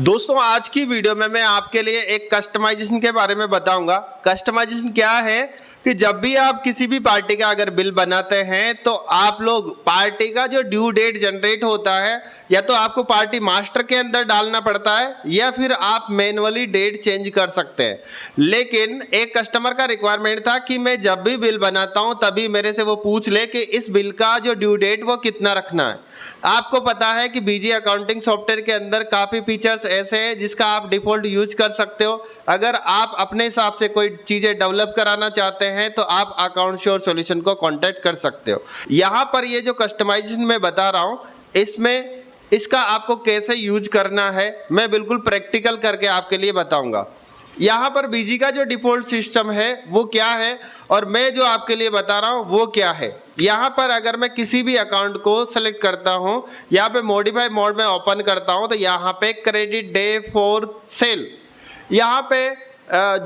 दोस्तों आज की वीडियो में मैं आपके लिए एक कस्टमाइजेशन के बारे में बताऊंगा। कस्टमाइजेशन क्या है कि जब भी आप किसी भी पार्टी का अगर बिल बनाते हैं तो आप लोग पार्टी का जो ड्यू डेट जनरेट होता है या तो आपको पार्टी मास्टर के अंदर डालना पड़ता है या फिर आप मैनुअली डेट चेंज कर सकते हैं। लेकिन एक कस्टमर का रिक्वायरमेंट था कि मैं जब भी बिल बनाता हूं तभी मेरे से वो पूछ ले कि इस बिल का जो ड्यू डेट वो कितना रखना है। आपको पता है कि बीजी अकाउंटिंग सॉफ्टवेयर के अंदर काफ़ी फीचर्स ऐसे हैं जिसका आप डिफ़ॉल्ट यूज कर सकते हो। अगर आप अपने हिसाब से कोई चीज़ें डेवलप कराना चाहते हैं तो आप अकाउंट श्योर सॉल्यूशन को कांटेक्ट कर सकते हो। यहाँ पर ये जो कस्टमाइजेशन मैं बता रहा हूँ इसमें इसका आपको कैसे यूज करना है मैं बिल्कुल प्रैक्टिकल करके आपके लिए बताऊँगा। यहाँ पर बीजी का जो डिफ़ॉल्ट सिस्टम है वो क्या है और मैं जो आपके लिए बता रहा हूँ वो क्या है। यहाँ पर अगर मैं किसी भी अकाउंट को सेलेक्ट करता हूँ, यहाँ पे मॉडिफाई मोड में ओपन करता हूँ तो यहाँ पे क्रेडिट डे फॉर सेल, यहाँ पे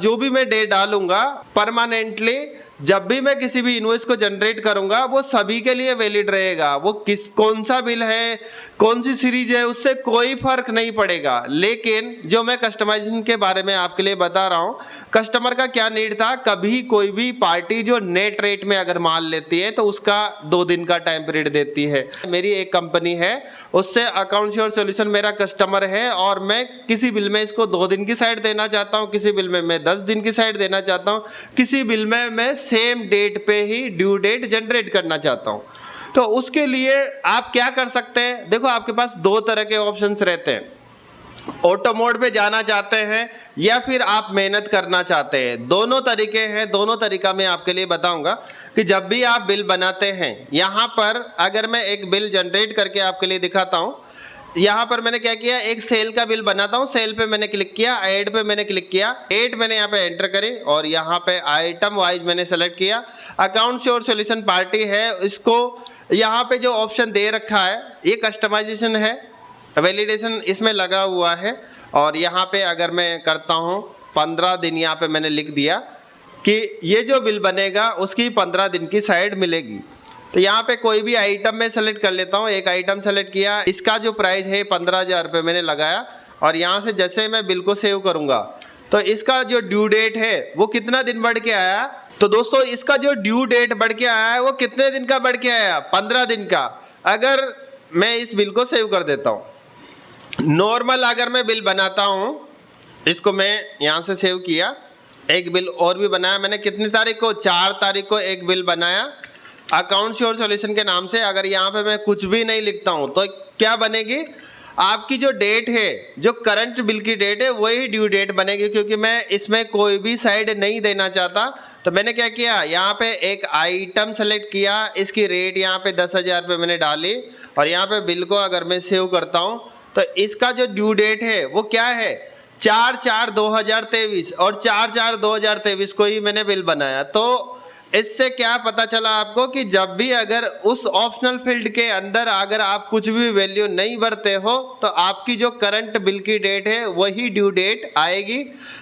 जो भी मैं डे डालूंगा परमानेंटली जब भी मैं किसी भी इनवॉइस को जनरेट करूंगा वो सभी के लिए वैलिड रहेगा। वो कौन सा बिल है, कौन सी सीरीज है, उससे कोई फर्क नहीं पड़ेगा। लेकिन जो मैं कस्टमाइजेशन के बारे में आपके लिए बता रहा हूँ, कस्टमर का क्या नीड था, कभी कोई भी पार्टी जो नेट रेट में अगर माल लेती है तो उसका 2 दिन का टाइम पीरियड देती है। मेरी एक कंपनी है उससे अकाउंट श्योर सॉल्यूशन मेरा कस्टमर है और मैं किसी बिल में इसको 2 दिन की साइड देना चाहता हूँ, किसी बिल में मैं 10 दिन की साइड देना चाहता हूँ, किसी बिल में मैं सेम डेट पे ही ड्यू डेट जनरेट करना चाहता हूं। तो उसके लिए आप क्या कर सकते हैं, देखो आपके पास 2 तरह के ऑप्शंस रहते हैं। ऑटो मोड पे जाना चाहते हैं या फिर आप मेहनत करना चाहते हैं, दोनों तरीके हैं। दोनों तरीका मैं आपके लिए बताऊंगा कि जब भी आप बिल बनाते हैं, यहां पर अगर मैं एक बिल जनरेट करके आपके लिए दिखाता हूं। यहाँ पर मैंने क्या किया, एक सेल का बिल बनाता हूँ, सेल पे मैंने क्लिक किया, ऐड पे मैंने क्लिक किया, डेट मैंने यहाँ पे एंटर करी और यहाँ पे आइटम वाइज मैंने सेलेक्ट किया। अकाउंट श्योर सॉल्यूशन पार्टी है, इसको यहाँ पे जो ऑप्शन दे रखा है ये कस्टमाइजेशन है, वैलिडेशन इसमें लगा हुआ है। और यहाँ पे अगर मैं करता हूँ 15 दिन, यहाँ पे मैंने लिख दिया कि ये जो बिल बनेगा उसकी 15 दिन की साइड मिलेगी। तो यहाँ पे कोई भी आइटम में सेलेक्ट कर लेता हूँ, एक आइटम सेलेक्ट किया, इसका जो प्राइस है 15,000 रुपये मैंने लगाया और यहाँ से जैसे मैं बिल को सेव करूँगा तो इसका जो ड्यू डेट है वो कितना दिन बढ़ के आया। तो दोस्तों इसका जो ड्यू डेट बढ़ के आया है वो कितने दिन का बढ़ के आया, 15 दिन का। अगर मैं इस बिल को सेव कर देता हूँ, नॉर्मल अगर मैं बिल बनाता हूँ, इसको मैं यहाँ से सेव किया, एक बिल और भी बनाया मैंने, कितनी तारीख को, 4 तारीख को एक बिल बनाया अकाउंट श्योर सॉल्यूशन के नाम से। अगर यहाँ पे मैं कुछ भी नहीं लिखता हूँ तो क्या बनेगी, आपकी जो डेट है, जो करंट बिल की डेट है वही ड्यू डेट बनेगी, क्योंकि मैं इसमें कोई भी साइड नहीं देना चाहता। तो मैंने क्या किया, यहाँ पे एक आइटम सेलेक्ट किया, इसकी रेट यहाँ पे 10,000 रुपये मैंने डाली और यहाँ पे बिल को अगर मैं सेव करता हूँ तो इसका जो ड्यू डेट है वो क्या है, 4/4/2023 और 4/4/2023 को ही मैंने बिल बनाया। तो इससे क्या पता चला आपको कि जब भी अगर उस ऑप्शनल फील्ड के अंदर अगर आप कुछ भी वैल्यू नहीं भरते हो तो आपकी जो करंट बिल की डेट है वही ड्यू डेट आएगी।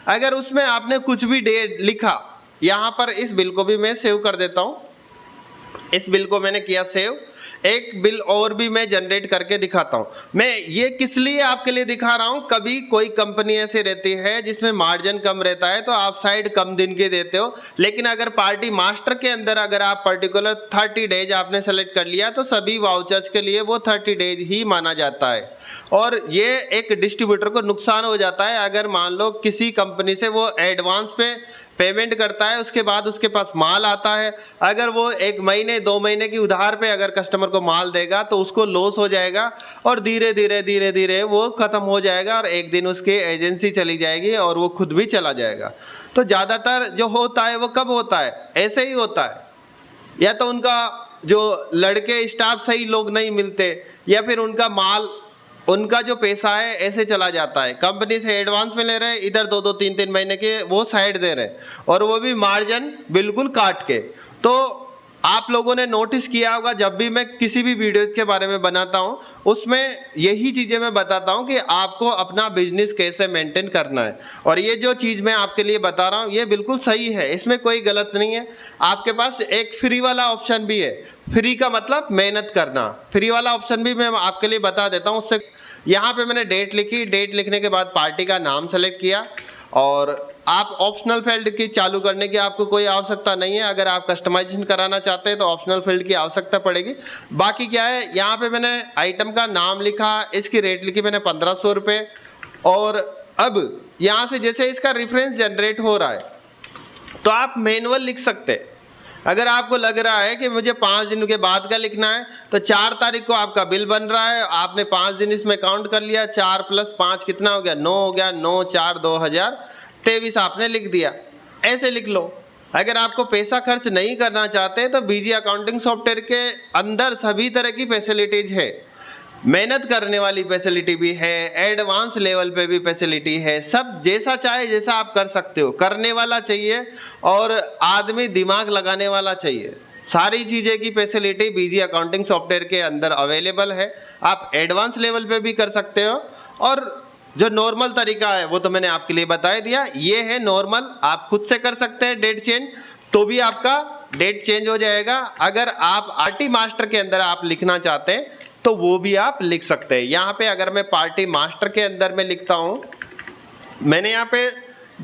अगर उसमें आपने कुछ भी डेट लिखा, यहाँ पर इस बिल को भी मैं सेव कर देता हूँ, इस बिल को मैंने किया सेव। एक बिल और भी मैं जनरेट करके दिखाता हूं। मैं ये किस लिए आपके लिए दिखा रहा हूं, कभी कोई कंपनी ऐसी रहती है जिसमें मार्जिन कम रहता है तो आप साइड कम दिन के देते हो, लेकिन अगर पार्टी मास्टर के अंदर अगर आप पर्टिकुलर 30 डेज आपने सेलेक्ट कर लिया तो सभी वाउचर्स के लिए वो 30 डेज ही माना जाता है। और ये एक डिस्ट्रीब्यूटर को नुकसान हो जाता है अगर मान लो किसी कंपनी से वो एडवांस पे पेमेंट करता है, उसके बाद उसके पास माल आता है, अगर वो 1 महीने 2 महीने की उधार पे अगर कस्टमर को माल देगा तो उसको लॉस हो जाएगा और धीरे धीरे वो खत्म हो जाएगा और एक दिन उसकी एजेंसी चली जाएगी और वो खुद भी चला जाएगा। तो ज़्यादातर जो होता है वो कब होता है, ऐसे ही होता है, या तो उनका जो लड़के स्टाफ सही लोग नहीं मिलते या फिर उनका माल, उनका जो पैसा है ऐसे चला जाता है। कंपनी से एडवांस में ले रहे हैं, इधर 2-2 3-3 महीने के वो साइड दे रहे हैं और वो भी मार्जिन बिल्कुल काट के। तो आप लोगों ने नोटिस किया होगा जब भी मैं किसी भी वीडियो के बारे में बनाता हूं उसमें यही चीज़ें मैं बताता हूं कि आपको अपना बिजनेस कैसे मेंटेन करना है। और ये जो चीज़ मैं आपके लिए बता रहा हूं ये बिल्कुल सही है, इसमें कोई गलत नहीं है। आपके पास एक फ्री वाला ऑप्शन भी है, फ्री का मतलब मेहनत करना, फ्री वाला ऑप्शन भी मैं आपके लिए बता देता हूं। उससे यहाँ पे मैंने डेट लिखी, डेट लिखने के बाद पार्टी का नाम सेलेक्ट किया और आप ऑप्शनल फील्ड की चालू करने की आपको कोई आवश्यकता नहीं है। अगर आप कस्टमाइजेशन कराना चाहते हैं तो ऑप्शनल फील्ड की आवश्यकता पड़ेगी। बाकी क्या है, यहाँ पे मैंने आइटम का नाम लिखा, इसकी रेट लिखी मैंने 1500 रुपये। और अब यहाँ से जैसे इसका रेफरेंस जनरेट हो रहा है तो आप मैनुअल लिख सकते हैं। अगर आपको लग रहा है कि मुझे 5 दिन के बाद का लिखना है तो 4 तारीख को आपका बिल बन रहा है, आपने 5 दिन इसमें काउंट कर लिया, 4 + 5 कितना हो गया, 9 हो गया, 9 4 2023 आपने लिख दिया, ऐसे लिख लो। अगर आपको पैसा खर्च नहीं करना चाहते तो बीजी अकाउंटिंग सॉफ्टवेयर के अंदर सभी तरह की फैसिलिटीज है, मेहनत करने वाली फैसिलिटी भी है, एडवांस लेवल पे भी फैसिलिटी है, सब जैसा चाहे जैसा आप कर सकते हो। करने वाला चाहिए और आदमी दिमाग लगाने वाला चाहिए। सारी चीज़ें की फैसिलिटी बीजी अकाउंटिंग सॉफ्टवेयर के अंदर अवेलेबल है। आप एडवांस लेवल पे भी कर सकते हो और जो नॉर्मल तरीका है वो तो मैंने आपके लिए बता दिया। ये है नॉर्मल, आप खुद से कर सकते हैं डेट चेंज, तो भी आपका डेट चेंज हो जाएगा। अगर आप आरटी मास्टर के अंदर आप लिखना चाहते हैं तो वो भी आप लिख सकते हैं। यहाँ पे अगर मैं पार्टी मास्टर के अंदर में लिखता हूँ, मैंने यहाँ पे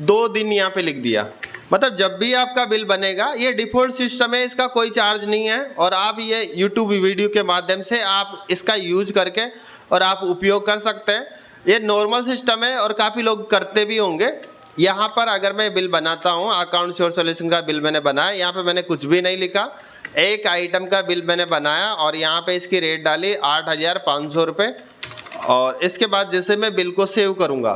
2 दिन यहाँ पे लिख दिया, मतलब जब भी आपका बिल बनेगा, ये डिफ़ॉल्ट सिस्टम है, इसका कोई चार्ज नहीं है और आप ये यूट्यूब वीडियो के माध्यम से आप इसका यूज करके और आप उपयोग कर सकते हैं। ये नॉर्मल सिस्टम है और काफ़ी लोग करते भी होंगे। यहाँ पर अगर मैं बिल बनाता हूँ, अकाउंट सोर्स सॉल्यूशन का बिल मैंने बनाया, यहाँ पे मैंने कुछ भी नहीं लिखा, एक आइटम का बिल मैंने बनाया और यहाँ पे इसकी रेट डाली 8500 रुपये। और इसके बाद जैसे मैं बिल को सेव करूँगा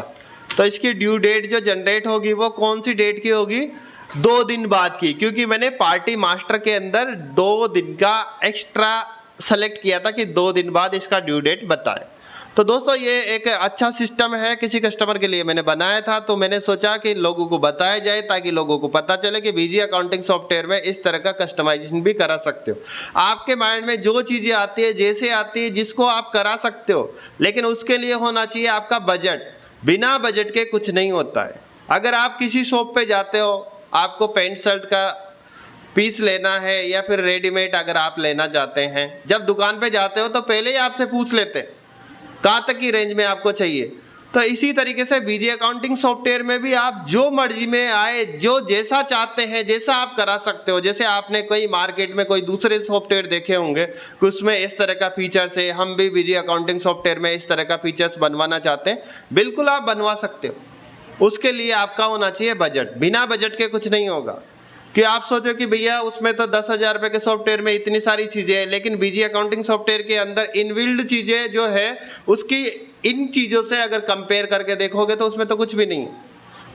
तो इसकी ड्यू डेट जो जनरेट होगी वो कौन सी डेट की होगी, 2 दिन बाद की, क्योंकि मैंने पार्टी मास्टर के अंदर 2 दिन का एक्स्ट्रा सेलेक्ट किया था कि 2 दिन बाद इसका ड्यू डेट बताए। तो दोस्तों ये एक अच्छा सिस्टम है, किसी कस्टमर के लिए मैंने बनाया था तो मैंने सोचा कि लोगों को बताया जाए ताकि लोगों को पता चले कि बीजी अकाउंटिंग सॉफ्टवेयर में इस तरह का कस्टमाइजेशन भी करा सकते हो। आपके माइंड में जो चीज़ें आती है, जैसे आती है, जिसको आप करा सकते हो, लेकिन उसके लिए होना चाहिए आपका बजट। बिना बजट के कुछ नहीं होता है। अगर आप किसी शॉप पर जाते हो, आपको पैंट शर्ट का पीस लेना है या फिर रेडीमेड अगर आप लेना चाहते हैं, जब दुकान पे जाते हो तो पहले ही आपसे पूछ लेते हैं कहाँ तक की रेंज में आपको चाहिए। तो इसी तरीके से बीजी अकाउंटिंग सॉफ्टवेयर में भी आप जो मर्जी में आए, जो जैसा चाहते हैं जैसा आप करा सकते हो। जैसे आपने कोई मार्केट में कोई दूसरे सॉफ्टवेयर देखे होंगे कि उसमें इस तरह का फीचर्स है, हम भी बीजी अकाउंटिंग सॉफ्टवेयर में इस तरह का फीचर्स बनवाना चाहते हैं, बिल्कुल आप बनवा सकते हो। उसके लिए आपका होना चाहिए बजट। बिना बजट के कुछ नहीं होगा कि आप सोचो कि भैया उसमें तो 10,000 रुपये के सॉफ्टवेयर में इतनी सारी चीज़ें हैं, लेकिन बीजी अकाउंटिंग सॉफ्टवेयर के अंदर इनबिल्ड चीज़ें जो है उसकी इन चीज़ों से अगर कंपेयर करके देखोगे तो उसमें तो कुछ भी नहीं है।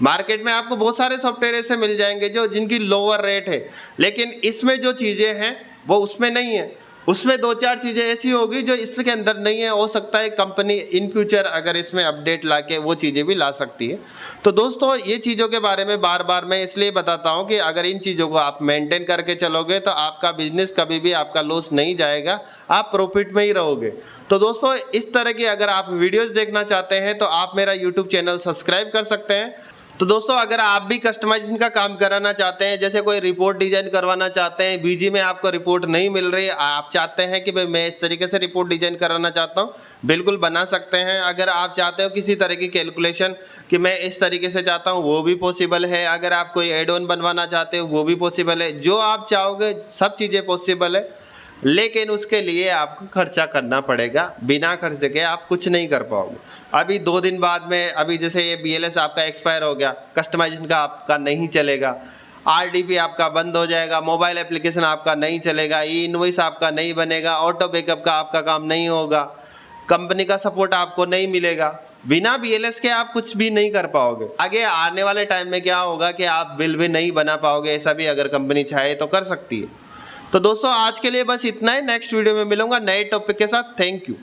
मार्केट में आपको बहुत सारे सॉफ्टवेयर ऐसे मिल जाएंगे जो जिनकी लोअर रेट है, लेकिन इसमें जो चीज़ें हैं वो उसमें नहीं है। उसमें 2-4 चीज़ें ऐसी होगी जो इसके अंदर नहीं है। हो सकता है कंपनी इन फ्यूचर अगर इसमें अपडेट लाके वो चीज़ें भी ला सकती है। तो दोस्तों ये चीज़ों के बारे में बार बार मैं इसलिए बताता हूँ कि अगर इन चीज़ों को आप मेंटेन करके चलोगे तो आपका बिजनेस कभी भी आपका लॉस नहीं जाएगा, आप प्रॉफिट में ही रहोगे। तो दोस्तों इस तरह की अगर आप वीडियोज़ देखना चाहते हैं तो आप मेरा यूट्यूब चैनल सब्सक्राइब कर सकते हैं। तो दोस्तों अगर आप भी कस्टमाइजेशन का काम कराना चाहते हैं, जैसे कोई रिपोर्ट डिजाइन करवाना चाहते हैं, बीजी में आपको रिपोर्ट नहीं मिल रही, आप चाहते हैं कि भाई मैं इस तरीके से रिपोर्ट डिजाइन कराना चाहता हूं, बिल्कुल बना सकते हैं। अगर आप चाहते हो किसी तरह की कैलकुलेशन कि मैं इस तरीके से चाहता हूं, वो भी पॉसिबल है। अगर आप कोई एड ऑन बनवाना चाहते हो वो भी पॉसिबल है। जो आप चाहोगे सब चीज़ें पॉसिबल है, लेकिन उसके लिए आपको खर्चा करना पड़ेगा। बिना खर्चे के आप कुछ नहीं कर पाओगे। अभी 2 दिन बाद में, अभी जैसे ये BLS आपका एक्सपायर हो गया, कस्टमाइजेशन का आपका नहीं चलेगा, RDP आपका बंद हो जाएगा, मोबाइल एप्लीकेशन आपका नहीं चलेगा, ई-इनवॉइस आपका नहीं बनेगा, ऑटो बैकअप का आपका काम नहीं होगा, कंपनी का सपोर्ट आपको नहीं मिलेगा। बिना BLS के आप कुछ भी नहीं कर पाओगे। आगे आने वाले टाइम में क्या होगा कि आप बिल भी नहीं बना पाओगे। ऐसा भी अगर कंपनी चाहे तो कर सकती है। तो दोस्तों आज के लिए बस इतना ही। नेक्स्ट वीडियो में मिलूंगा नए टॉपिक के साथ। Thank you.